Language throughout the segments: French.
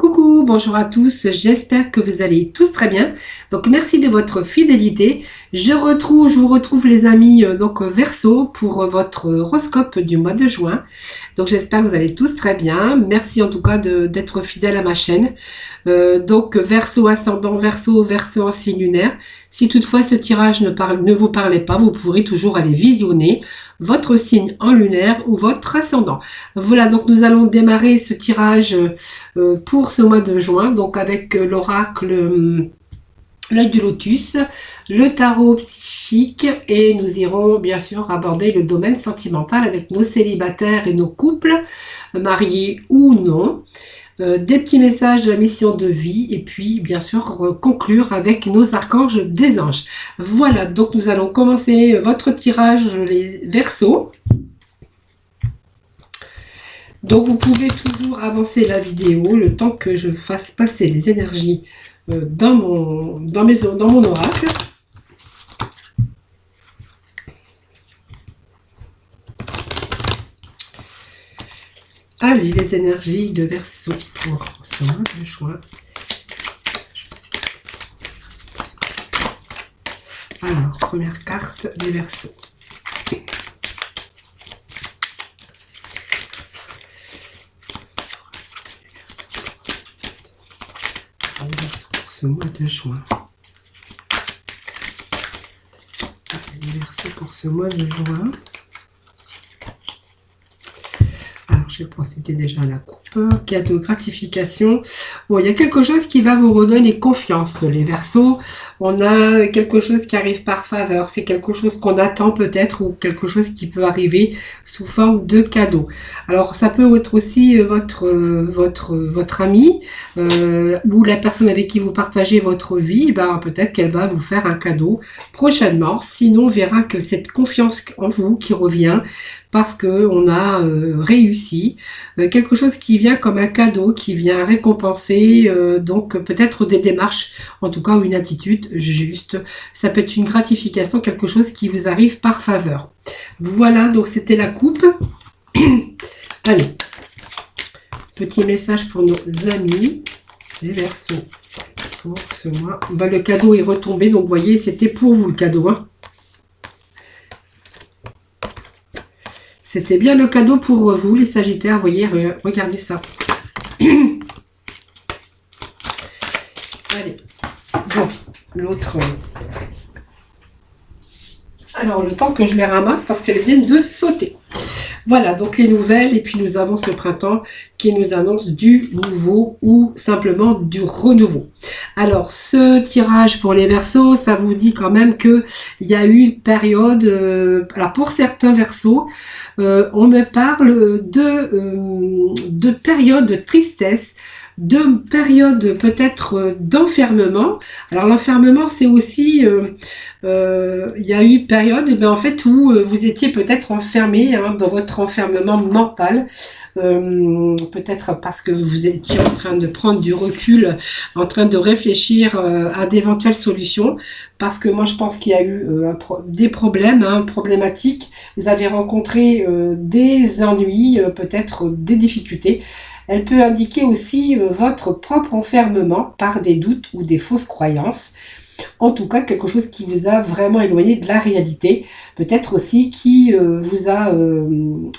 Coucou, bonjour à tous, j'espère que vous allez tous très bien. Donc merci de votre fidélité. Je vous retrouve les amis Verseau pour votre horoscope du mois de juin. Donc j'espère que vous allez tous très bien. Merci en tout cas d'être fidèles à ma chaîne. Verseau ascendant, Verseau en signe lunaire. Si toutefois ce tirage ne vous parlait pas, vous pourrez toujours aller visionner votre signe en lunaire ou votre ascendant. Voilà, donc nous allons démarrer ce tirage pour ce mois de juin, donc avec l'oracle l'œil du lotus, le tarot psychique, et nous irons bien sûr aborder le domaine sentimental avec nos célibataires et nos couples, mariés ou non. Des petits messages de la mission de vie et puis bien sûr conclure avec nos archanges des anges. Voilà, donc nous allons commencer votre tirage les Verseaux. Donc vous pouvez toujours avancer la vidéo le temps que je fasse passer les énergies dans mon oracle. Allez, les énergies de Verseau pour ce mois de juin. Alors, première carte des Verseaux. Pour ce mois de juin. Allez, les Verseaux pour ce mois de juin. Je vais procéder déjà à la coupe. Cadeau, gratification. Bon, il y a quelque chose qui va vous redonner confiance, les Verseaux. On a quelque chose qui arrive par faveur. C'est quelque chose qu'on attend peut-être ou quelque chose qui peut arriver sous forme de cadeau. Alors, ça peut être aussi votre ami ou la personne avec qui vous partagez votre vie. Ben, peut-être qu'elle va vous faire un cadeau prochainement. Sinon, on verra que cette confiance en vous qui revient parce que on a réussi, quelque chose qui vient comme un cadeau, qui vient récompenser, donc peut-être des démarches, en tout cas une attitude juste. Ça peut être une gratification, quelque chose qui vous arrive par faveur. Voilà, donc c'était la coupe. Allez, petit message pour nos amis, les Verseaux, pour ce mois. Ben, le cadeau est retombé, donc vous voyez, c'était pour vous le cadeau, hein. C'était bien le cadeau pour vous, les Sagittaires. Vous voyez, regardez ça. Allez. Bon, l'autre. Alors, le temps que je les ramasse parce qu'elles viennent de sauter. Voilà, donc les nouvelles. Et puis, nous avons ce printemps qui nous annonce du nouveau ou simplement du renouveau. Alors, ce tirage pour les Verseaux, ça vous dit quand même que il y a eu une période... alors, pour certains Verseaux, on me parle de période de tristesse, de période peut-être d'enfermement. Alors l'enfermement, c'est aussi, il y a eu période en fait où vous étiez peut-être enfermé dans votre enfermement mental, peut-être parce que vous étiez en train de prendre du recul, en train de réfléchir à d'éventuelles solutions, parce que moi je pense qu'il y a eu des problèmes, problématiques, vous avez rencontré des ennuis, peut-être des difficultés. Elle peut indiquer aussi votre propre enfermement par des doutes ou des fausses croyances. En tout cas, quelque chose qui vous a vraiment éloigné de la réalité. Peut-être aussi qui vous a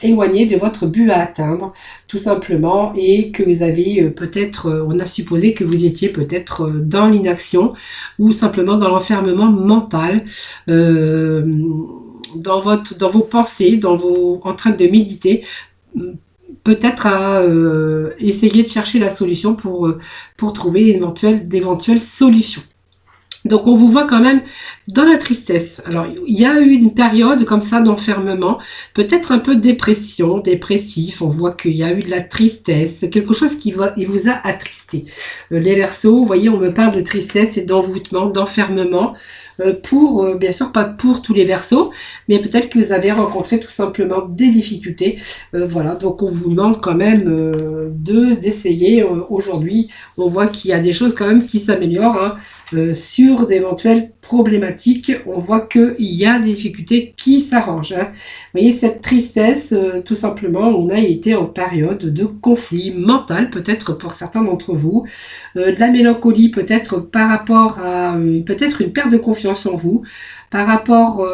éloigné de votre but à atteindre, tout simplement. Et que vous avez peut-être, on a supposé que vous étiez peut-être dans l'inaction ou simplement dans l'enfermement mental. Dans vos pensées, en train de méditer, peut-être à essayer de chercher la solution pour trouver d'éventuelles solutions. Donc on vous voit quand même dans la tristesse. Alors il y a eu une période comme ça d'enfermement, peut-être un peu de dépression, dépressif. On voit qu'il y a eu de la tristesse, quelque chose qui vous a attristé. Les Verseaux, vous voyez, on me parle de tristesse et d'envoûtement, d'enfermement. bien sûr pas pour tous les Verseaux, mais peut-être que vous avez rencontré tout simplement des difficultés. Voilà, donc on vous demande quand même d'essayer. Aujourd'hui, on voit qu'il y a des choses quand même qui s'améliorent, hein, sur d'éventuelles problématiques. On voit qu'il y a des difficultés qui s'arrangent, hein. Vous voyez, cette tristesse, tout simplement, on a été en période de conflit mental, peut-être pour certains d'entre vous, de la mélancolie peut-être par rapport à peut-être une perte de confiance en vous, par rapport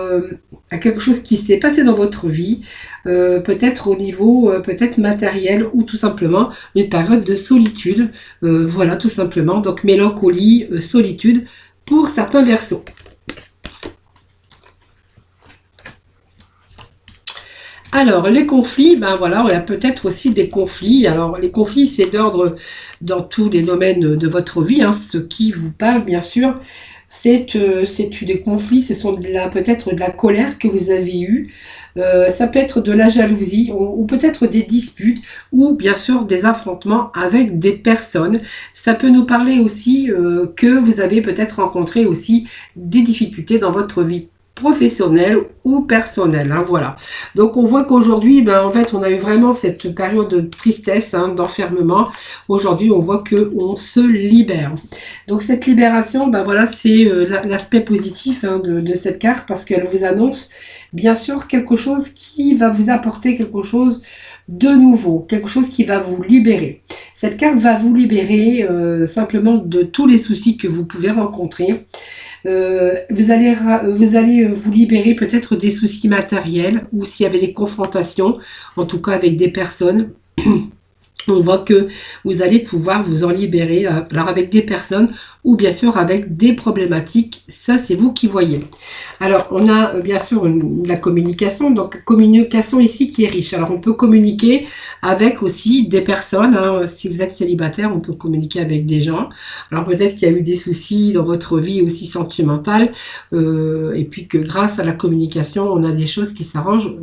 à quelque chose qui s'est passé dans votre vie, peut-être au niveau peut-être matériel ou tout simplement une période de solitude. Voilà, tout simplement. Donc mélancolie, solitude pour certains Verseaux. Alors, les conflits, ben voilà, on a peut-être aussi des conflits. Alors, les conflits, c'est d'ordre dans tous les domaines de votre vie, hein, ce qui vous parle, bien sûr. C'est des conflits, ce sont peut-être de la colère que vous avez eue. Ça peut être de la jalousie ou peut-être des disputes ou bien sûr des affrontements avec des personnes. Ça peut nous parler aussi que vous avez peut-être rencontré aussi des difficultés dans votre vie professionnelle ou personnelle, hein, voilà. Donc on voit qu'aujourd'hui, ben, en fait, on a eu vraiment cette période de tristesse, hein, d'enfermement. Aujourd'hui, on voit que on se libère. Donc cette libération, ben voilà, c'est l'aspect positif, hein, de cette carte, parce qu'elle vous annonce bien sûr quelque chose qui va vous apporter quelque chose de nouveau, quelque chose qui va vous libérer. Cette carte va vous libérer simplement de tous les soucis que vous pouvez rencontrer. Vous allez vous libérer peut-être des soucis matériels ou s'il y avait des confrontations, en tout cas avec des personnes. On voit que vous allez pouvoir vous en libérer, alors avec des personnes ou bien sûr avec des problématiques, ça c'est vous qui voyez. Alors on a bien sûr la communication, donc communication ici qui est riche. Alors on peut communiquer avec aussi des personnes, hein. Si vous êtes célibataire, on peut communiquer avec des gens. Alors peut-être qu'il y a eu des soucis dans votre vie aussi sentimentale, et puis que grâce à la communication, on a des choses qui s'arrangent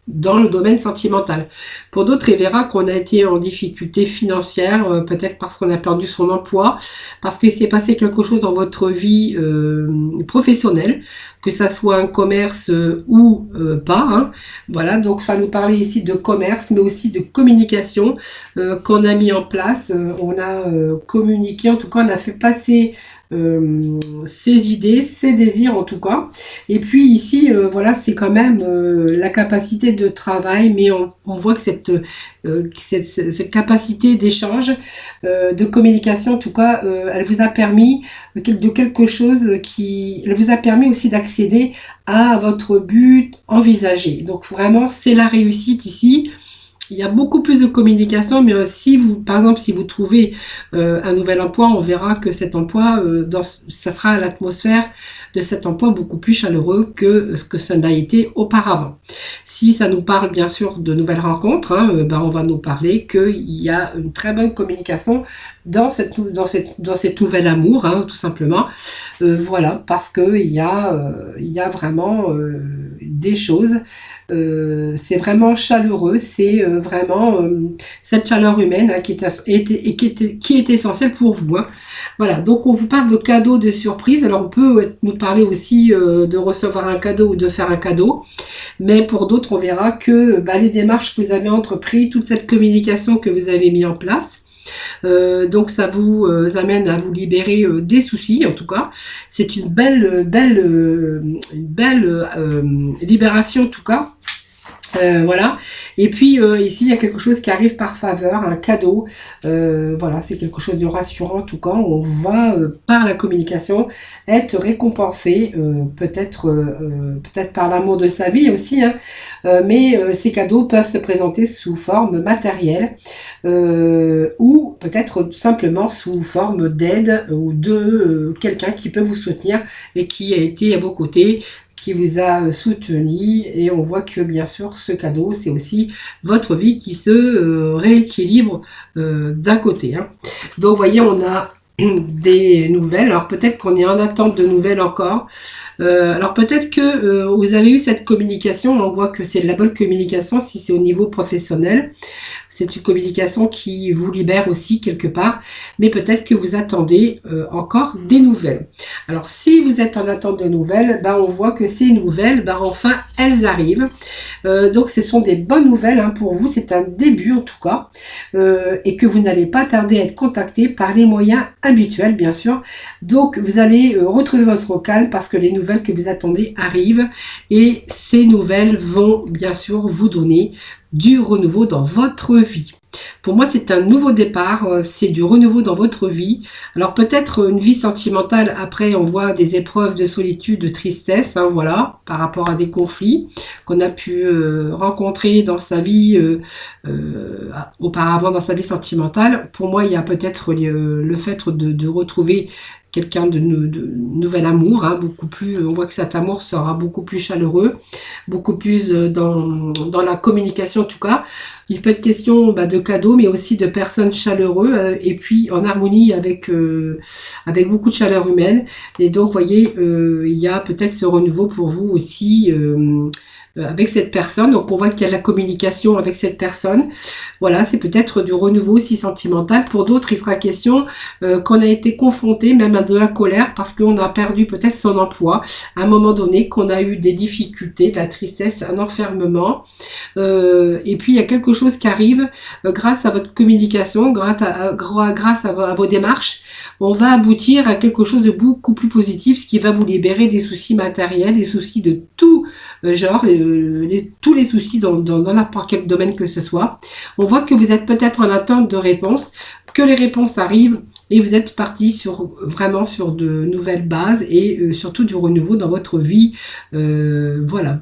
dans le domaine sentimental. Pour d'autres, il verra qu'on a été en difficulté financière, peut-être parce qu'on a perdu son emploi, parce qu'il s'est passé quelque chose dans votre vie professionnelle, que ça soit un commerce ou pas, hein. Voilà, donc ça nous parlait ici de commerce, mais aussi de communication qu'on a mis en place. On a communiqué, en tout cas, on a fait passer ses idées, ses désirs en tout cas. Et puis ici, voilà, c'est quand même la capacité de travail, mais on voit que cette capacité d'échange, de communication en tout cas, elle vous a permis de quelque chose elle vous a permis aussi d'accéder à votre but envisagé. Donc vraiment, c'est la réussite ici. Il y a beaucoup plus de communication, mais si vous, par exemple, si vous trouvez un nouvel emploi, on verra que cet emploi, ça sera l'atmosphère de cet emploi beaucoup plus chaleureux que ce que ça n'a été auparavant. Si ça nous parle bien sûr de nouvelles rencontres, hein, ben on va nous parler qu'il y a une très bonne communication dans cet nouvel amour, hein, tout simplement. Voilà, parce que il y a vraiment des choses. C'est vraiment chaleureux, c'est vraiment cette chaleur humaine, hein, qui est essentielle pour vous, hein. Voilà, donc on vous parle de cadeaux, de surprises. Alors on peut nous parler aussi de recevoir un cadeau ou de faire un cadeau, mais pour d'autres on verra que les démarches que vous avez entreprises, toute cette communication que vous avez mis en place, donc ça vous amène à vous libérer des soucis. En tout cas, c'est une belle libération en tout cas. Voilà, et puis ici il y a quelque chose qui arrive par faveur, un cadeau, voilà, c'est quelque chose de rassurant en tout cas. On va par la communication être récompensé, peut-être par l'amour de sa vie aussi, hein, mais ces cadeaux peuvent se présenter sous forme matérielle, ou peut-être tout simplement sous forme d'aide ou de quelqu'un qui peut vous soutenir et qui a été à vos côtés, qui vous a soutenu. Et on voit que bien sûr ce cadeau, c'est aussi votre vie qui se rééquilibre d'un côté, hein. Donc vous voyez, on a des nouvelles. Alors peut-être qu'on est en attente de nouvelles encore. Alors peut-être que vous avez eu cette communication. On voit que c'est de la bonne communication si c'est au niveau professionnel. c'est une communication qui vous libère aussi quelque part, mais peut-être que vous attendez encore des nouvelles. Alors si vous êtes en attente de nouvelles, ben, on voit que ces nouvelles, ben, enfin elles arrivent. Donc ce sont des bonnes nouvelles hein, pour vous, c'est un début en tout cas, et que vous n'allez pas tarder à être contacté par les moyens habituels bien sûr. Donc vous allez retrouver votre calme parce que les nouvelles que vous attendez arrivent, et ces nouvelles vont bien sûr vous donner du renouveau dans votre vie. Pour moi, c'est un nouveau départ, c'est du renouveau dans votre vie. Alors peut-être une vie sentimentale, après on voit des épreuves de solitude, de tristesse, hein, voilà, par rapport à des conflits qu'on a pu rencontrer dans sa vie, auparavant dans sa vie sentimentale. Pour moi, il y a peut-être le fait de retrouver quelqu'un de nouvel amour, hein, beaucoup plus, on voit que cet amour sera beaucoup plus chaleureux, beaucoup plus dans la communication en tout cas. Il peut être question de cadeaux, mais aussi de personnes chaleureuses et puis en harmonie avec beaucoup de chaleur humaine. Et donc, vous voyez, il y a peut-être ce renouveau pour vous aussi avec cette personne. Donc, on voit qu'il y a la communication avec cette personne. Voilà, c'est peut-être du renouveau aussi sentimental. Pour d'autres, il sera question qu'on a été confronté même à de la colère parce qu'on a perdu peut-être son emploi à un moment donné, qu'on a eu des difficultés, de la tristesse, un enfermement. Et puis, il y a quelque chose qui arrive grâce à votre communication, grâce à vos démarches. On va aboutir à quelque chose de beaucoup plus positif, ce qui va vous libérer des soucis matériels, des soucis de tout genre, tous les soucis dans n'importe quel domaine que ce soit. On voit que vous êtes peut-être en attente de réponses, que les réponses arrivent et vous êtes parti vraiment sur de nouvelles bases et surtout du renouveau dans votre vie. Voilà,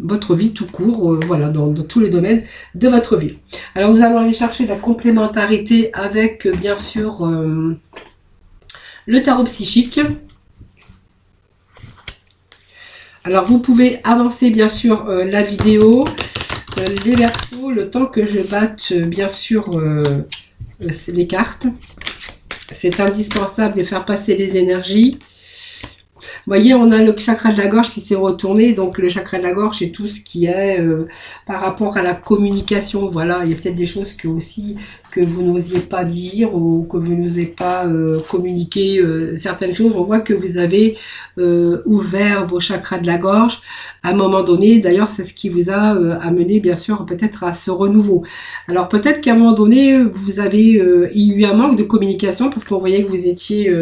votre vie tout court, voilà, dans tous les domaines de votre vie. Alors nous allons aller chercher la complémentarité avec bien sûr le tarot psychique. Alors vous pouvez avancer bien sûr la vidéo, les versos, le temps que je batte bien sûr les cartes. C'est indispensable de faire passer les énergies. Vous voyez, on a le chakra de la gorge qui s'est retourné. Donc, le chakra de la gorge, c'est tout ce qui est par rapport à la communication. Voilà, il y a peut-être des choses que vous n'osiez pas dire ou que vous n'osez pas communiquer certaines choses. On voit que vous avez ouvert vos chakras de la gorge à un moment donné. D'ailleurs, c'est ce qui vous a amené, bien sûr, peut-être à ce renouveau. Alors, peut-être qu'à un moment donné, vous avez eu un manque de communication parce qu'on voyait que vous étiez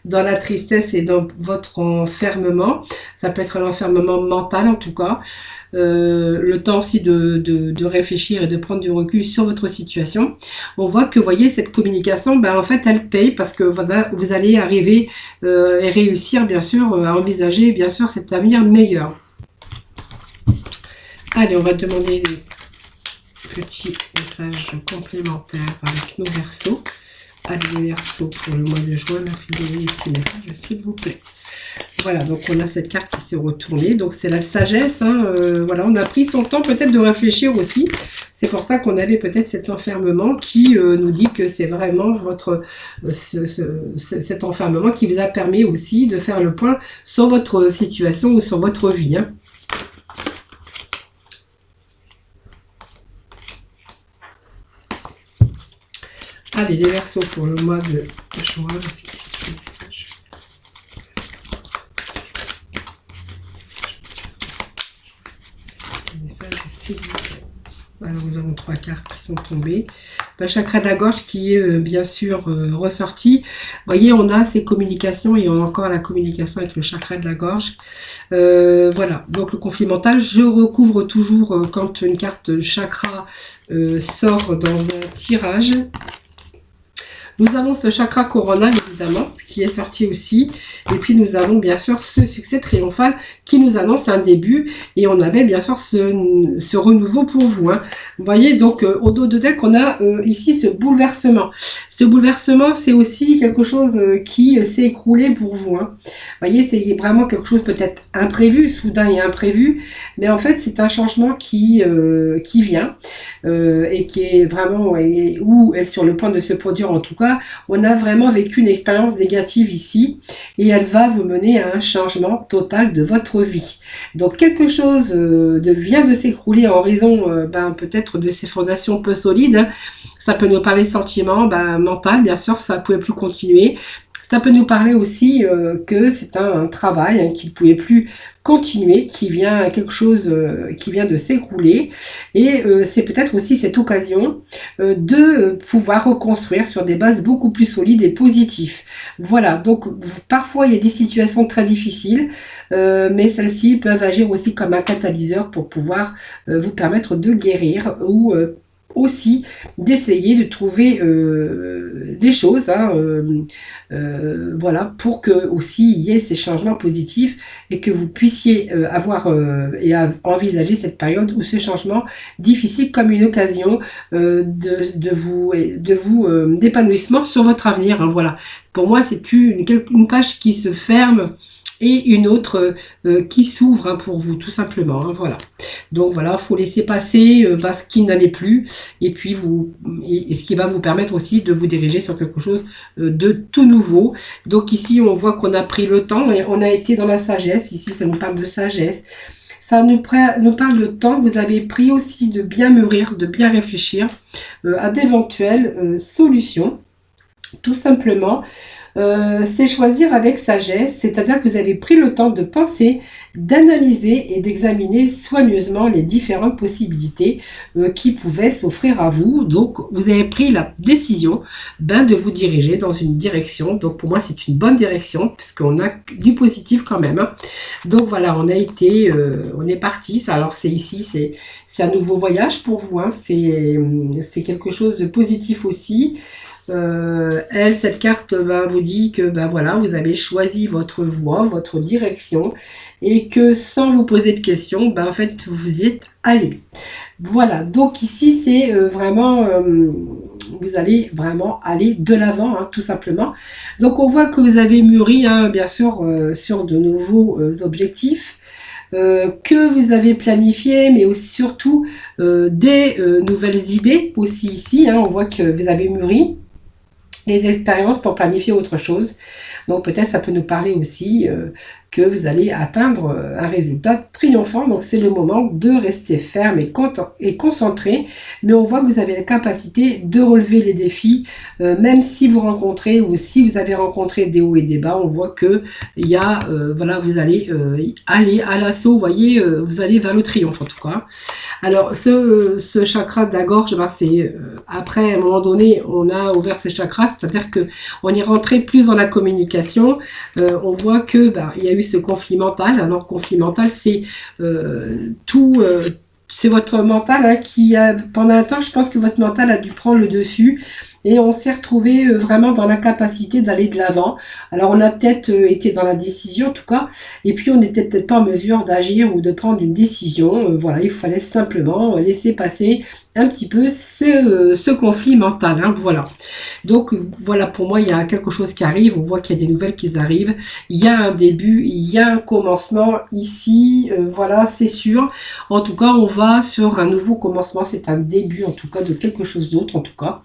dans la tristesse et dans votre enfermement. Ça peut être un enfermement mental, en tout cas. Le temps aussi de réfléchir et de prendre du recul sur votre situation. On voit que, vous voyez, cette communication, ben, en fait, elle paye parce que vous allez arriver et réussir, bien sûr, à envisager, bien sûr, cet avenir meilleur. Allez, on va demander des petits messages complémentaires avec nos versos. Allez, les versos pour le mois de juin. Merci de donner les petits messages, s'il vous plaît. Voilà, donc on a cette carte qui s'est retournée. Donc c'est la sagesse. Hein, voilà, on a pris son temps peut-être de réfléchir aussi. C'est pour ça qu'on avait peut-être cet enfermement qui nous dit que c'est vraiment cet enfermement qui vous a permis aussi de faire le point sur votre situation ou sur votre vie. Hein. Allez, les versos pour le mois de juin. Alors, nous avons 3 cartes qui sont tombées. Le chakra de la gorge qui est bien sûr ressorti. Vous voyez, on a ces communications et on a encore la communication avec le chakra de la gorge. Voilà, donc le conflit mental, je recouvre toujours quand une carte chakra sort dans un tirage. Nous avons ce chakra coronal, évidemment, qui est sorti aussi. Et puis, nous avons bien sûr ce succès triomphal qui nous annonce un début. Et on avait bien sûr ce renouveau pour vous. Hein. Vous voyez, donc, au dos de deck, on a ici ce bouleversement. Ce bouleversement, c'est aussi quelque chose qui s'est écroulé pour vous. Hein. Vous voyez, c'est vraiment quelque chose peut-être imprévu, soudain et imprévu, mais en fait, c'est un changement qui vient et qui est vraiment, ou est sur le point de se produire en tout cas. On a vraiment vécu une expérience négative ici et elle va vous mener à un changement total de votre vie. Donc, quelque chose vient de s'écrouler en raison peut-être de ces fondations peu solides. Hein. Ça peut nous parler de sentiments, mental, bien sûr, ça ne pouvait plus continuer. Ça peut nous parler aussi que c'est un travail hein, qui ne pouvait plus continuer, qui vient quelque chose qui vient de s'écrouler. Et c'est peut-être aussi cette occasion de pouvoir reconstruire sur des bases beaucoup plus solides et positives. Voilà, donc parfois il y a des situations très difficiles, mais celles-ci peuvent agir aussi comme un catalyseur pour pouvoir vous permettre de guérir ou aussi d'essayer de trouver des choses voilà, pour que aussi il y ait ces changements positifs et que vous puissiez avoir envisager cette période ou ce changement difficile comme une occasion d'épanouissement sur votre avenir. Hein, voilà. Pour moi, c'est une page qui se ferme et une autre qui s'ouvre hein, pour vous, tout simplement. Hein, voilà. Donc voilà, faut laisser passer ce qui n'allait plus, et puis ce qui va vous permettre aussi de vous diriger sur quelque chose de tout nouveau. Donc ici, on voit qu'on a pris le temps, et on a été dans la sagesse. Ici, ça nous parle de sagesse. Ça nous parle de temps que vous avez pris aussi de bien mûrir, de bien réfléchir à d'éventuelles solutions, tout simplement. C'est choisir avec sagesse, c'est-à-dire que vous avez pris le temps de penser, d'analyser et d'examiner soigneusement les différentes possibilités qui pouvaient s'offrir à vous. Donc, vous avez pris la décision de vous diriger dans une direction. Donc, pour moi, c'est une bonne direction puisqu'on a du positif quand même. Hein. Donc, voilà, on est parti. Alors, c'est ici, c'est un nouveau voyage pour vous. Hein. C'est quelque chose de positif aussi. Cette carte vous dit que voilà, vous avez choisi votre voie, votre direction et que sans vous poser de questions, en fait, vous y êtes allé. Voilà, donc ici, c'est vraiment, vous allez vraiment aller de l'avant, hein, tout simplement. Donc, on voit que vous avez mûri, hein, bien sûr, sur de nouveaux objectifs. Que vous avez planifié, mais aussi surtout des nouvelles idées aussi ici. Hein, on voit que vous avez mûri les expériences pour planifier autre chose. Donc peut-être ça peut nous parler aussi que vous allez atteindre un résultat triomphant. Donc c'est le moment de rester ferme et concentré. Mais on voit que vous avez la capacité de relever les défis, même si vous rencontrez ou si vous avez rencontré des hauts et des bas. On voit que il y a, voilà, vous allez aller à l'assaut. Vous voyez, vous allez vers le triomphe en tout cas. Alors ce chakra de la gorge, c'est après à un moment donné, on a ouvert ces chakras, c'est-à-dire que on est rentré plus dans la communication. On voit que il y a eu ce conflit mental. Alors conflit mental, c'est c'est votre mental hein, qui a pendant un temps, je pense que votre mental a dû prendre le dessus. Et on s'est retrouvé vraiment dans l'incapacité d'aller de l'avant. Alors on a peut-être été dans la décision en tout cas, et puis on n'était peut-être pas en mesure d'agir ou de prendre une décision. Voilà, il fallait simplement laisser passer un petit peu ce conflit mental. Hein, voilà. Donc voilà, pour moi, il y a quelque chose qui arrive. On voit qu'il y a des nouvelles qui arrivent. Il y a un début, il y a un commencement ici. Voilà, c'est sûr. En tout cas, on va sur un nouveau commencement. C'est un début, en tout cas, de quelque chose d'autre, en tout cas.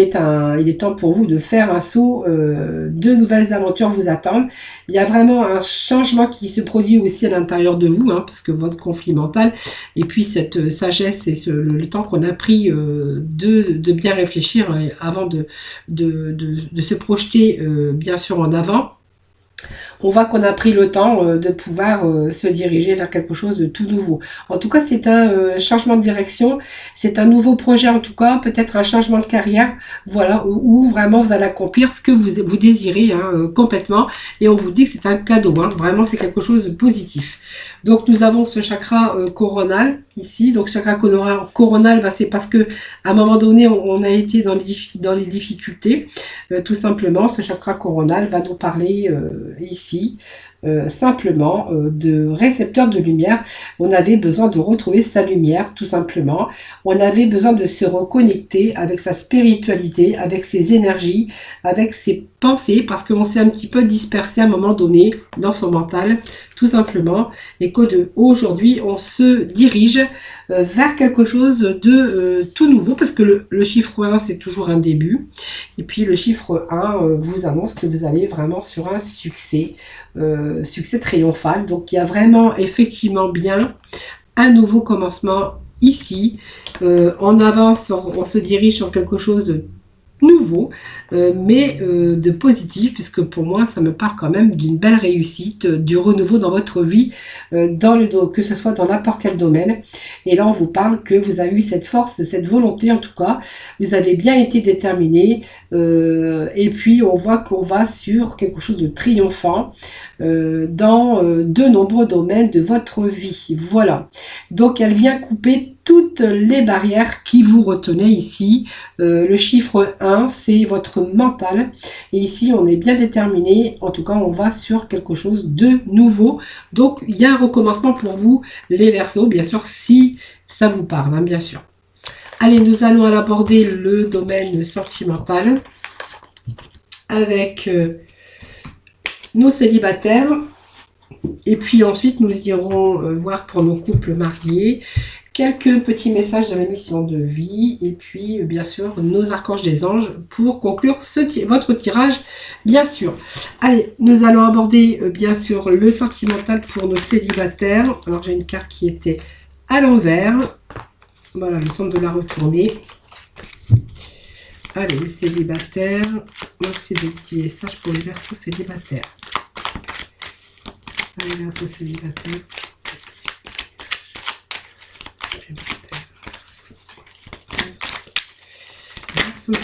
Il est temps pour vous de faire un saut, de nouvelles aventures vous attendent. Il y a vraiment un changement qui se produit aussi à l'intérieur de vous, hein, parce que votre conflit mental, et puis cette sagesse et le temps qu'on a pris de bien réfléchir hein, avant de se projeter bien sûr en avant. On voit qu'on a pris le temps de pouvoir se diriger vers quelque chose de tout nouveau. En tout cas, c'est un changement de direction, c'est un nouveau projet en tout cas, peut-être un changement de carrière, voilà, où vraiment vous allez accomplir ce que vous désirez hein, complètement, et on vous dit que c'est un cadeau, hein, vraiment c'est quelque chose de positif. Donc nous avons ce chakra coronal ici, donc chakra coronal, c'est parce que à un moment donné, on a été dans les difficultés, tout simplement. Ce chakra coronal va nous parler ici ici, simplement de récepteur de lumière. On avait besoin de retrouver sa lumière, tout simplement. On avait besoin de se reconnecter avec sa spiritualité, avec ses énergies, avec ses pensées, parce qu'on s'est un petit peu dispersé à un moment donné dans son mental, tout simplement, et qu'aujourd'hui, on se dirige vers quelque chose de tout nouveau, parce que le chiffre 1, c'est toujours un début, et puis le chiffre 1 vous annonce que vous allez vraiment sur un succès, succès triomphal. Donc il y a vraiment effectivement bien un nouveau commencement ici. On avance, on se dirige sur quelque chose de nouveau, mais de positif, puisque pour moi ça me parle quand même d'une belle réussite, du renouveau dans votre vie, que ce soit dans n'importe quel domaine. Et là on vous parle que vous avez eu cette force, cette volonté, en tout cas vous avez bien été déterminé, et puis on voit qu'on va sur quelque chose de triomphant dans de nombreux domaines de votre vie. Voilà, donc elle vient couper toutes les barrières qui vous retenaient ici. Le chiffre 1, c'est votre mental. Et ici, on est bien déterminé. En tout cas, on va sur quelque chose de nouveau. Donc, il y a un recommencement pour vous, les Verseaux, bien sûr, si ça vous parle, hein, bien sûr. Allez, nous allons aborder le domaine sentimental avec nos célibataires. Et puis ensuite, nous irons voir pour nos couples mariés quelques petits messages de la mission de vie, et puis bien sûr nos archanges des anges pour conclure votre tirage, bien sûr. Allez, nous allons aborder bien sûr le sentimental pour nos célibataires. Alors j'ai une carte qui était à l'envers, voilà, le temps de la retourner. Allez, les célibataires, merci des petits messages pour les Verseaux célibataires. Allez, Verseaux célibataires.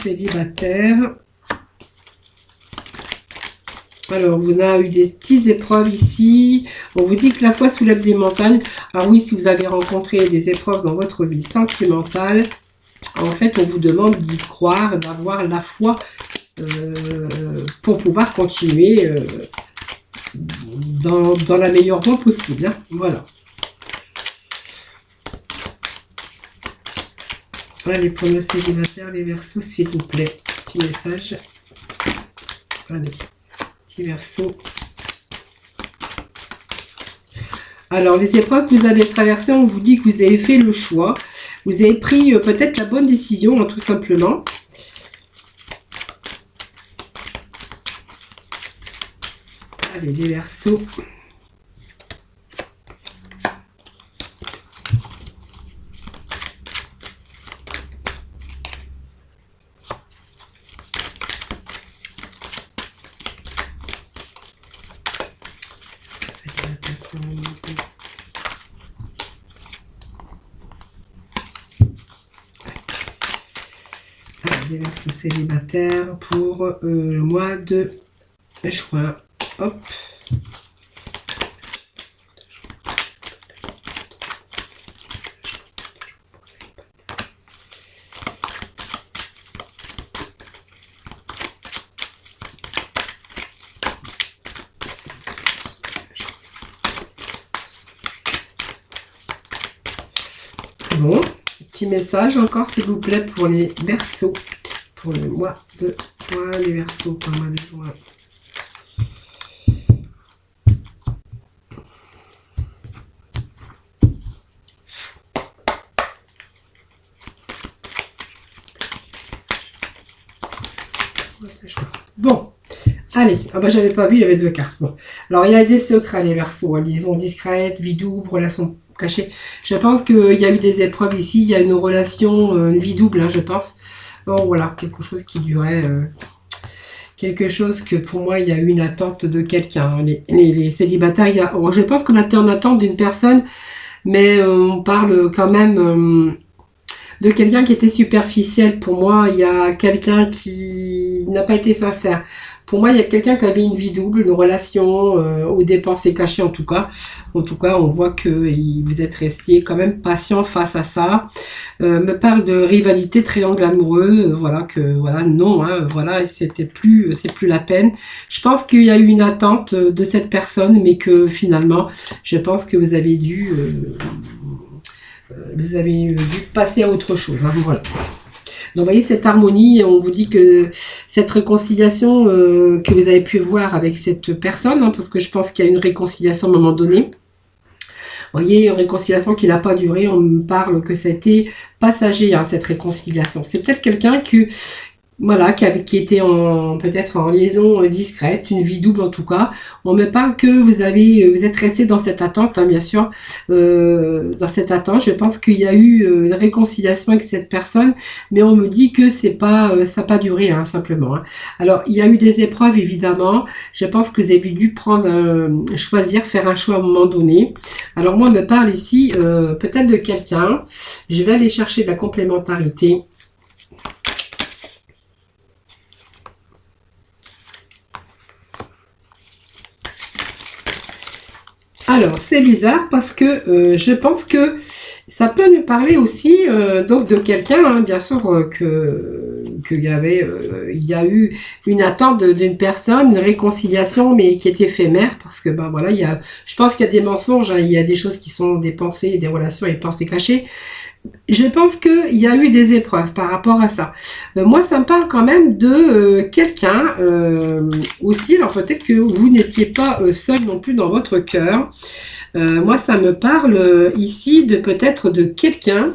Célibataire. Alors, vous avez eu des petites épreuves ici. On vous dit que la foi soulève des montagnes. Alors oui, si vous avez rencontré des épreuves dans votre vie sentimentale, en fait, on vous demande d'y croire, d'avoir la foi pour pouvoir continuer dans la meilleure voie possible. Hein. Voilà. Allez, pour nos célibataires, les Verseaux, s'il vous plaît. Petit message. Allez, petit Verseau. Alors, les épreuves que vous avez traversées, on vous dit que vous avez fait le choix. Vous avez pris peut-être la bonne décision, hein, tout simplement. Allez, les Verseaux. Les Verseaux célibataires pour le mois de juin. Hop. Bon, petit message encore s'il vous plaît pour les Verseaux. Pour le mois de juin, les Verseaux, pour le mois de juin. Bon, allez, ah bah j'avais pas vu, il y avait deux cartes. Bon. Alors il y a des secrets, les Verseaux, liaison discrète, vie double, relation cachée. Je pense qu'il y a eu des épreuves ici, il y a une relation, une vie double, hein, je pense. Bon, voilà, quelque chose qui durait, quelque chose que pour moi, il y a eu une attente de quelqu'un. Les célibataires, je pense qu'on était en attente d'une personne, mais on parle quand même de quelqu'un qui était superficiel. Pour moi, il y a quelqu'un qui il n'a pas été sincère. Pour moi, il y a quelqu'un qui avait une vie double, une relation aux dépenses cachées en tout cas. En tout cas, on voit que vous êtes resté quand même patient face à ça. Me parle de rivalité, triangle amoureux. Voilà que voilà non, hein, voilà c'est plus la peine. Je pense qu'il y a eu une attente de cette personne, mais que finalement, je pense que vous avez dû passer à autre chose. Hein, voilà. Donc, vous voyez, cette harmonie, on vous dit que cette réconciliation que vous avez pu voir avec cette personne, hein, parce que je pense qu'il y a une réconciliation à un moment donné. Vous voyez, une réconciliation qui n'a pas duré, on me parle que ça a été passager, hein, cette réconciliation. C'est peut-être quelqu'un voilà, qui était peut-être en liaison discrète, une vie double en tout cas. On me parle que vous êtes resté dans cette attente, hein, bien sûr, dans cette attente. Je pense qu'il y a eu une réconciliation avec cette personne, mais on me dit que ça n'a pas duré, hein, simplement. Hein. Alors, il y a eu des épreuves, évidemment. Je pense que vous avez dû choisir, faire un choix à un moment donné. Alors, moi, on me parle ici peut-être de quelqu'un. Je vais aller chercher de la complémentarité. Alors, c'est bizarre parce que je pense que ça peut nous parler aussi donc de quelqu'un, hein, bien sûr, il y a eu une attente d'une personne, une réconciliation, mais qui est éphémère parce que ben voilà, je pense qu'il y a des mensonges, hein, il y a des choses qui sont des pensées, des relations et pensées cachées. Je pense qu'il y a eu des épreuves par rapport à ça. Moi, ça me parle quand même de quelqu'un aussi. Alors peut-être que vous n'étiez pas seul non plus dans votre cœur. Moi, ça me parle ici de peut-être de quelqu'un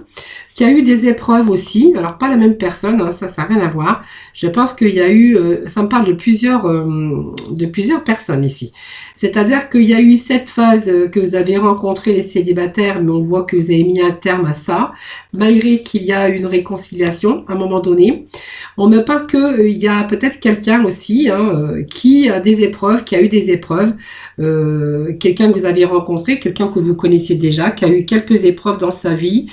qui a eu des épreuves aussi. Alors pas la même personne, hein, ça n'a rien à voir. Je pense qu'il y a eu, ça me parle de plusieurs personnes ici. C'est-à-dire qu'il y a eu cette phase que vous avez rencontré les célibataires, mais on voit que vous avez mis un terme à ça, malgré qu'il y a une réconciliation à un moment donné. On me parle qu'il y a peut-être quelqu'un aussi qui a des épreuves, qui a eu des épreuves, quelqu'un que vous avez rencontré, quelqu'un que vous connaissiez déjà, qui a eu quelques épreuves dans sa vie.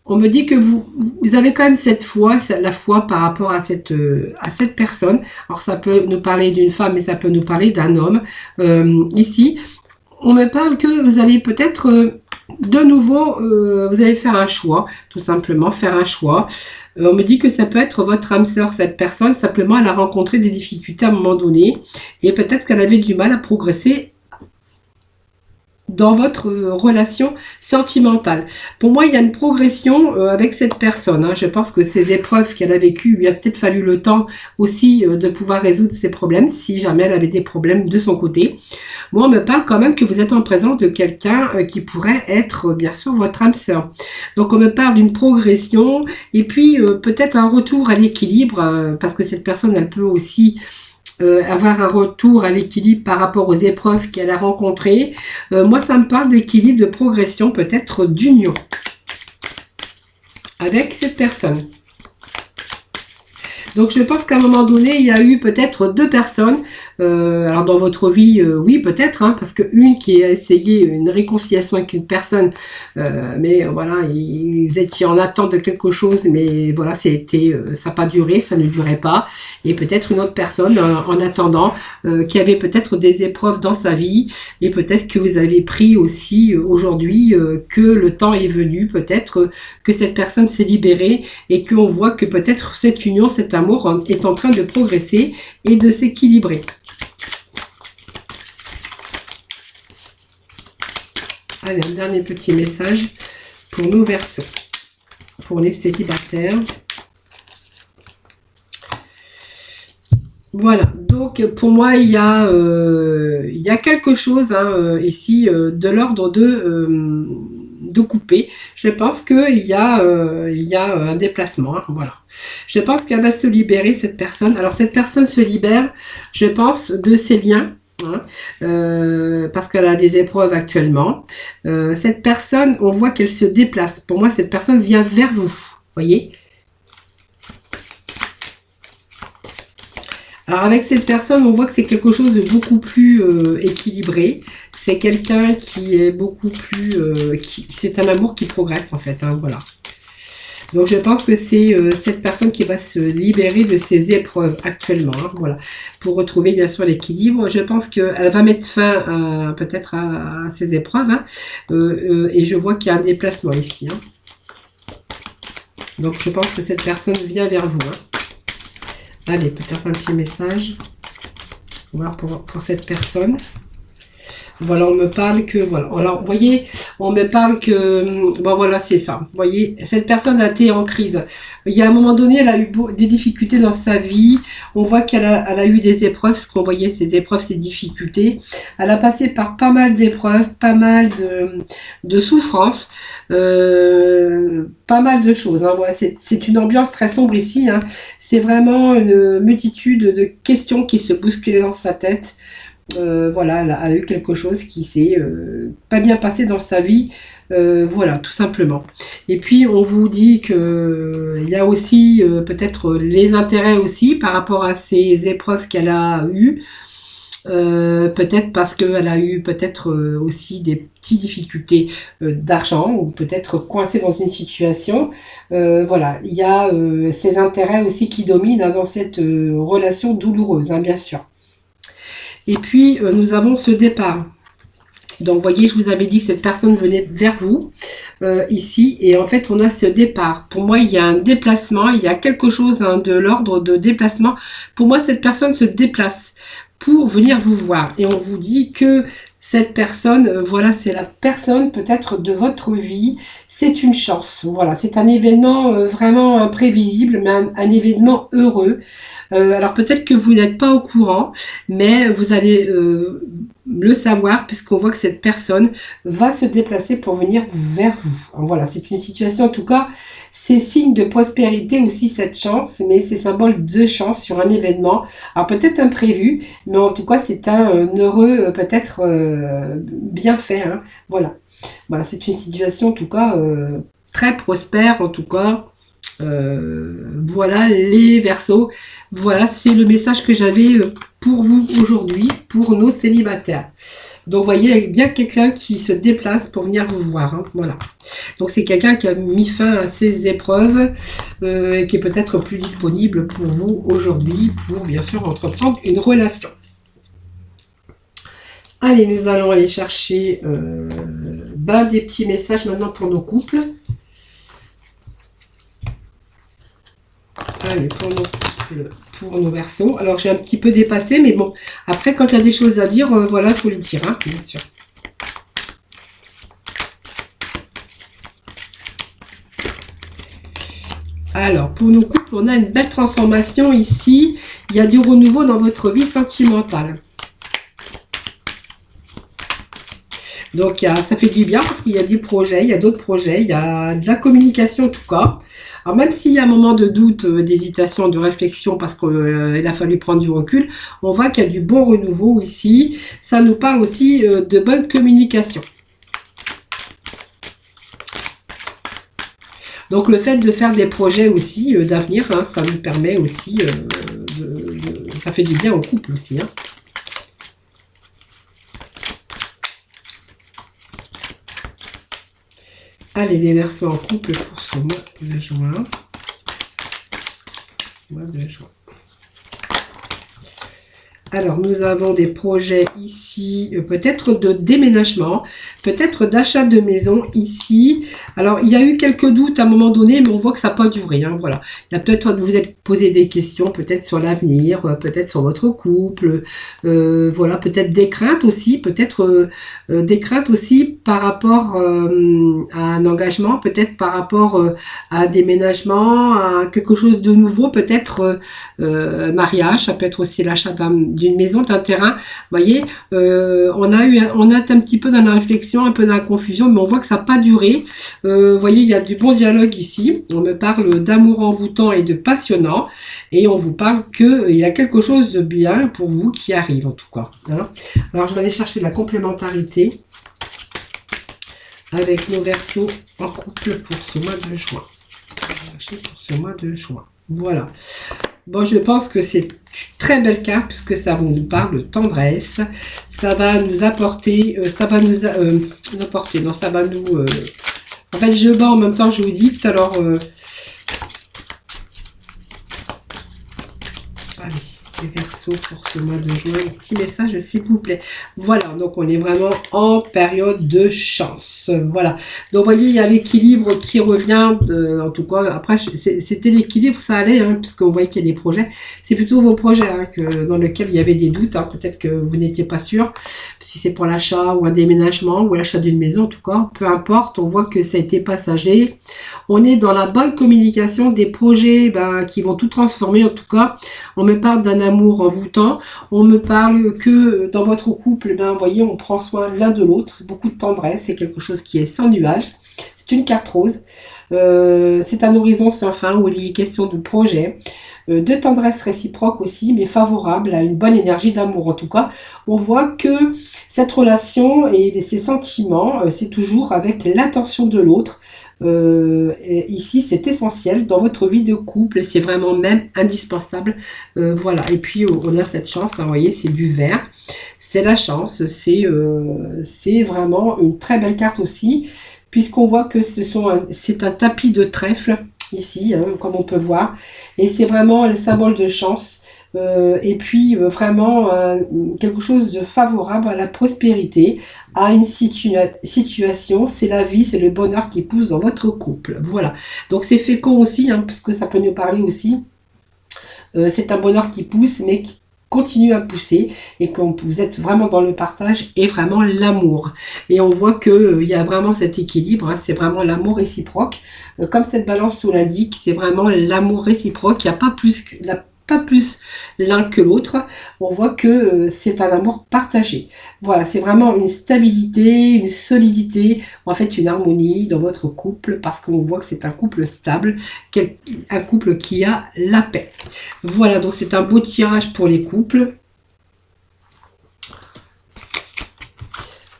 On me dit que vous avez quand même cette foi, la foi par rapport à cette personne. Alors ça peut nous parler d'une femme, mais ça peut nous parler d'un homme. Ici, on me parle que vous allez peut-être de nouveau, vous allez faire un choix, tout simplement, faire un choix. On me dit que ça peut être votre âme sœur, cette personne, simplement elle a rencontré des difficultés à un moment donné, et peut-être qu'elle avait du mal à progresser dans votre relation sentimentale. Pour moi, il y a une progression avec cette personne. Hein. Je pense que ces épreuves qu'elle a vécues, lui a peut-être fallu le temps aussi de pouvoir résoudre ses problèmes, si jamais elle avait des problèmes de son côté. Moi, on me parle quand même que vous êtes en présence de quelqu'un qui pourrait être, bien sûr, votre âme sœur. Donc, on me parle d'une progression et puis peut-être un retour à l'équilibre, parce que cette personne, elle peut aussi avoir un retour à l'équilibre par rapport aux épreuves qu'elle a rencontrées. Moi, ça me parle d'équilibre, de progression, peut-être d'union avec cette personne. Donc, je pense qu'à un moment donné, il y a eu peut-être deux personnes. Alors, dans votre vie, oui, peut-être, hein, parce que une qui a essayé une réconciliation avec une personne, mais voilà, vous étiez en attente de quelque chose, mais voilà, ça n'a pas duré, ça ne durait pas. Et peut-être une autre personne, en attendant, qui avait peut-être des épreuves dans sa vie, et peut-être que vous avez pris aussi aujourd'hui que le temps est venu, peut-être que cette personne s'est libérée, et qu'on voit que peut-être cette union, cet amour est en train de progresser et de s'équilibrer. Allez, un dernier petit message pour nos Verseaux, pour les célibataires. Voilà, donc pour moi, il y a quelque chose ici de l'ordre de couper. Je pense qu'il y a un déplacement, hein, voilà. Je pense qu'elle va se libérer, cette personne. Alors, cette personne se libère, je pense, de ses liens, hein, parce qu'elle a des épreuves actuellement. Cette personne, on voit qu'elle se déplace. Pour moi, cette personne vient vers vous, voyez. Alors avec cette personne, on voit que c'est quelque chose de beaucoup plus équilibré. C'est quelqu'un qui est beaucoup plus... c'est un amour qui progresse en fait, hein, voilà. Donc je pense que c'est cette personne qui va se libérer de ses épreuves actuellement. Hein, voilà, pour retrouver bien sûr l'équilibre. Je pense qu'elle va mettre fin peut-être à ses épreuves. Hein, et je vois qu'il y a un déplacement ici. Hein. Donc je pense que cette personne vient vers vous. Hein. Allez, peut-être un petit message. Voilà pour cette personne. Voilà, on me parle que, voilà, alors, vous voyez, on me parle que, bon, voilà, c'est ça. Vous voyez, cette personne a été en crise. Il y a un moment donné, elle a eu des difficultés dans sa vie. On voit qu'elle a eu des épreuves, ce qu'on voyait, ces épreuves, ces difficultés. Elle a passé par pas mal d'épreuves, pas mal de souffrances, pas mal de choses. Hein. Voilà, c'est une ambiance très sombre ici. Hein. C'est vraiment une multitude de questions qui se bousculaient dans sa tête. Voilà, elle a eu quelque chose qui s'est pas bien passé dans sa vie, voilà, tout simplement. Et puis on vous dit que il y a aussi peut-être les intérêts aussi par rapport à ces épreuves qu'elle a eues, peut-être parce qu'elle a eu peut-être aussi des petites difficultés d'argent ou peut-être coincée dans une situation. Voilà, il y a ces intérêts aussi qui dominent hein, dans cette relation douloureuse, hein, bien sûr. Et puis, nous avons ce départ. Donc, vous voyez, je vous avais dit que cette personne venait vers vous, ici. Et en fait, on a ce départ. Pour moi, il y a un déplacement. Il y a quelque chose hein, de l'ordre de déplacement. Pour moi, cette personne se déplace pour venir vous voir. Et on vous dit que cette personne, voilà, c'est la personne peut-être de votre vie. C'est une chance. Voilà, c'est un événement vraiment imprévisible, mais un événement heureux. Alors peut-être que vous n'êtes pas au courant, mais vous allez le savoir puisqu'on voit que cette personne va se déplacer pour venir vers vous. Voilà, c'est une situation en tout cas, c'est signe de prospérité aussi cette chance, mais c'est symbole de chance sur un événement. Alors peut-être imprévu, mais en tout cas c'est un heureux peut-être bien fait. Hein. Voilà, voilà, c'est une situation en tout cas très prospère en tout cas. Voilà les Verseaux, voilà c'est le message que j'avais pour vous aujourd'hui, pour nos célibataires. Donc vous voyez, il y a bien quelqu'un qui se déplace pour venir vous voir, hein, voilà. Donc c'est quelqu'un qui a mis fin à ses épreuves et qui est peut-être plus disponible pour vous aujourd'hui, pour bien sûr entreprendre une relation. Allez, nous allons aller chercher des petits messages maintenant pour nos couples. Allez, pour nos Verseaux. Alors, j'ai un petit peu dépassé, mais bon. Après, quand il y a des choses à dire, voilà, il faut les dire, hein, bien sûr. Alors, pour nos couples, on a une belle transformation ici. Il y a du renouveau dans votre vie sentimentale. Donc, ça fait du bien parce qu'il y a des projets, il y a d'autres projets, il y a de la communication en tout cas. Alors même s'il y a un moment de doute, d'hésitation, de réflexion, parce qu'il a fallu prendre du recul, on voit qu'il y a du bon renouveau ici. Ça nous parle aussi de bonne communication. Donc le fait de faire des projets aussi d'avenir, hein, ça nous permet aussi, ça fait du bien au couple aussi. Hein. Allez, les Verseaux en couple pour ce mois de juin. Alors, nous avons des projets ici, peut-être de déménagement, peut-être d'achat de maison ici. Alors, il y a eu quelques doutes à un moment donné, mais on voit que ça n'a pas duré. Hein, voilà. Il y a peut-être, vous êtes posé des questions, peut-être sur l'avenir, peut-être sur votre couple. Voilà, peut-être des craintes aussi, des craintes aussi par rapport à un engagement, peut-être par rapport à un déménagement, à quelque chose de nouveau, peut-être mariage, ça peut être aussi l'achat d'une maison, d'un terrain. Vous voyez, on est un petit peu dans la réflexion, un peu dans la confusion, mais on voit que ça n'a pas duré. Vous voyez, il y a du bon dialogue ici. On me parle d'amour envoûtant et de passionnant. Et on vous parle qu'il y a quelque chose de bien pour vous qui arrive, en tout cas. Hein. Alors, je vais aller chercher de la complémentarité avec nos Verseaux en couple pour ce mois de juin. Je vais chercher pour ce mois de juin. Voilà. Bon, je pense que c'est une très belle carte puisque ça nous parle de tendresse. Ça va nous apporter, ça va nous En fait, je bats en même temps que je vous dicte, alors... Allez, les Verseaux pour ce mois de juin, un petit message s'il vous plaît. Voilà, donc on est vraiment en période de chance. Voilà, donc vous voyez, il y a l'équilibre qui revient, en tout cas, après c'était l'équilibre, ça allait, hein, puisqu'on voyait qu'il y a des projets. C'est plutôt vos projets hein, dans lesquels il y avait des doutes, hein, peut-être que vous n'étiez pas sûr, si c'est pour l'achat ou un déménagement ou l'achat d'une maison, en tout cas, peu importe, on voit que ça a été passager. On est dans la bonne communication des projets qui vont tout transformer, en tout cas. On me parle d'un amour envoûtant, on me parle que dans votre couple, vous voyez, on prend soin l'un de l'autre, beaucoup de tendresse, c'est quelque chose qui est sans nuage. C'est une carte rose. C'est un horizon sans fin où il est question de projet, de tendresse réciproque aussi, mais favorable à une bonne énergie d'amour. En tout cas, on voit que cette relation et ses sentiments, c'est toujours avec l'attention de l'autre. Ici, c'est essentiel dans votre vie de couple et c'est vraiment même indispensable. Voilà. Et puis, on a cette chance, hein, vous voyez, c'est du vert. C'est la chance, c'est vraiment une très belle carte aussi, puisqu'on voit que c'est un tapis de trèfle ici, hein, comme on peut voir, et c'est vraiment le symbole de chance, et puis vraiment quelque chose de favorable à la prospérité, à une situation, c'est la vie, c'est le bonheur qui pousse dans votre couple. Voilà, donc c'est fécond aussi, hein, puisque ça peut nous parler aussi. C'est un bonheur qui pousse, mais qui continue à pousser et quand vous êtes vraiment dans le partage et vraiment l'amour. Et on voit que il y a vraiment cet équilibre, hein, c'est vraiment l'amour réciproque. Comme cette balance sous l'indique, c'est vraiment l'amour réciproque. Il n'y a pas plus l'un que l'autre. On voit que c'est un amour partagé. Voilà, c'est vraiment une stabilité, une solidité, en fait une harmonie dans votre couple parce qu'on voit que c'est un couple stable, un couple qui a la paix. Voilà, donc c'est un beau tirage pour les couples.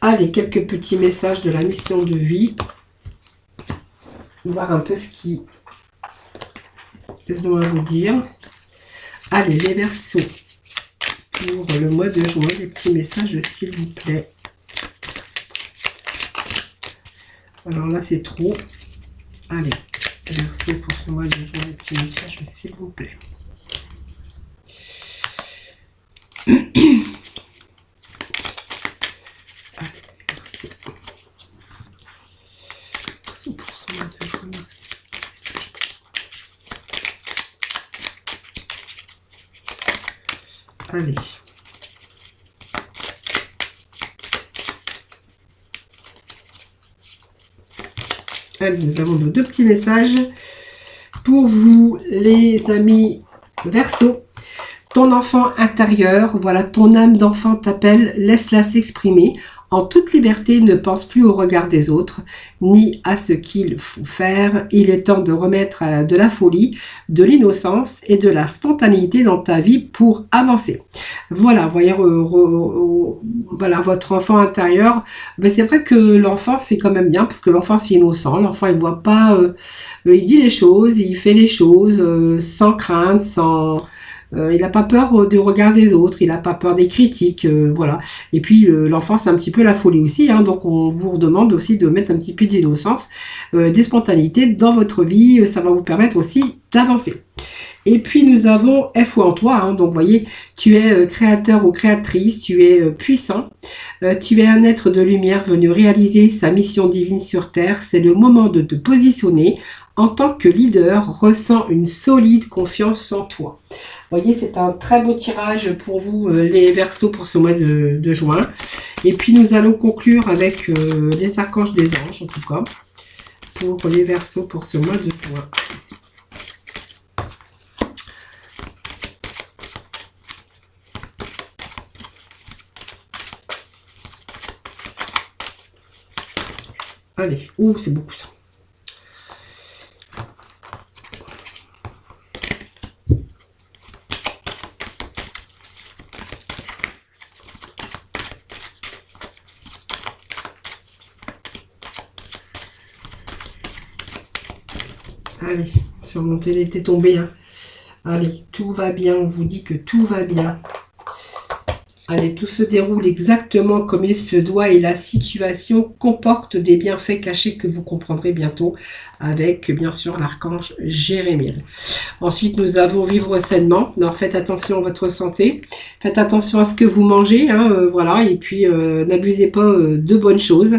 Allez, quelques petits messages de la mission de vie. Voir un peu ce qu'ils ont à vous dire. Allez, les Verseaux, pour le mois de juin, des petits messages, s'il vous plaît. Alors là, c'est trop. Allez, les Verseaux, pour ce mois de juin, des petits messages, s'il vous plaît. Allez, les Verseaux. Verseaux pour ce mois de juin, allez. Allez, nous avons nos deux petits messages pour vous, les amis Verseaux. Ton enfant intérieur, voilà, ton âme d'enfant t'appelle, laisse-la s'exprimer. En toute liberté, ne pense plus au regard des autres, ni à ce qu'il faut faire. Il est temps de remettre de la folie, de l'innocence et de la spontanéité dans ta vie pour avancer. Voilà, voyez, voilà, votre enfant intérieur. Mais c'est vrai que l'enfant, c'est quand même bien, parce que l'enfant, c'est innocent. L'enfant, il voit pas, il dit les choses, il fait les choses sans crainte, sans... il n'a pas peur du regard des autres, il n'a pas peur des critiques, voilà. Et puis l'enfant, c'est un petit peu la folie aussi, hein, donc on vous demande aussi de mettre un petit peu d'innocence, des spontanéités dans votre vie, ça va vous permettre aussi d'avancer. Et puis nous avons foi en toi, hein, donc vous voyez, tu es créateur ou créatrice, tu es puissant, tu es un être de lumière venu réaliser sa mission divine sur Terre, c'est le moment de te positionner. En tant que leader, ressens une solide confiance en toi. Vous voyez, c'est un très beau tirage pour vous, les Verseaux, pour ce mois de juin. Et puis, nous allons conclure avec les archanges des anges, en tout cas, pour les Verseaux pour ce mois de juin. Allez, ouh, c'est beaucoup ça. Allez, sur mon télé était tombé. Hein. Allez, tout va bien. On vous dit que tout va bien. Allez, tout se déroule exactement comme il se doit et la situation comporte des bienfaits cachés que vous comprendrez bientôt avec, bien sûr, l'archange Jérémiel. Ensuite, nous avons vivre sainement. Alors, faites attention à votre santé. Faites attention à ce que vous mangez, hein, voilà. Et puis, n'abusez pas de bonnes choses.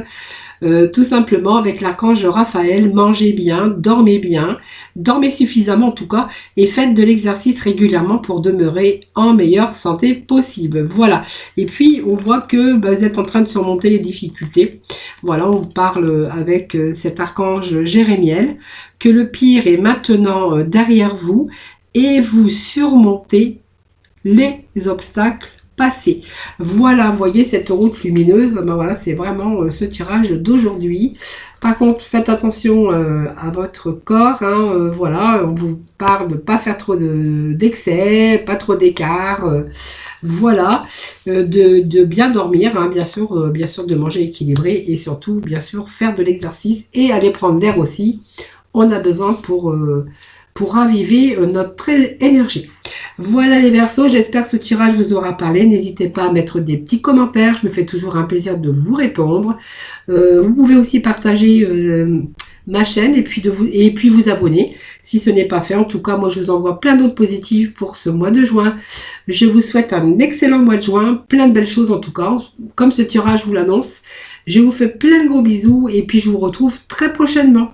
Tout simplement, avec l'archange Raphaël, mangez bien, dormez suffisamment en tout cas, et faites de l'exercice régulièrement pour demeurer en meilleure santé possible. Voilà. Et puis, on voit que vous êtes en train de surmonter les difficultés. Voilà, on parle avec cet archange Jérémiel, que le pire est maintenant derrière vous, et vous surmontez les obstacles passés. Voilà, vous voyez cette route lumineuse, ben voilà, c'est vraiment ce tirage d'aujourd'hui. Par contre, faites attention à votre corps, hein, voilà, on vous parle de pas faire trop d'excès, pas trop d'écart, voilà, de bien dormir, hein, bien sûr de manger équilibré et surtout, bien sûr, faire de l'exercice et aller prendre l'air aussi. On a besoin pour raviver notre énergie. Voilà les Verseaux, j'espère que ce tirage vous aura parlé. N'hésitez pas à mettre des petits commentaires, je me fais toujours un plaisir de vous répondre. Vous pouvez aussi partager ma chaîne et puis vous abonner si ce n'est pas fait. En tout cas, moi je vous envoie plein d'autres positifs pour ce mois de juin. Je vous souhaite un excellent mois de juin, plein de belles choses en tout cas, comme ce tirage vous l'annonce. Je vous fais plein de gros bisous et puis je vous retrouve très prochainement.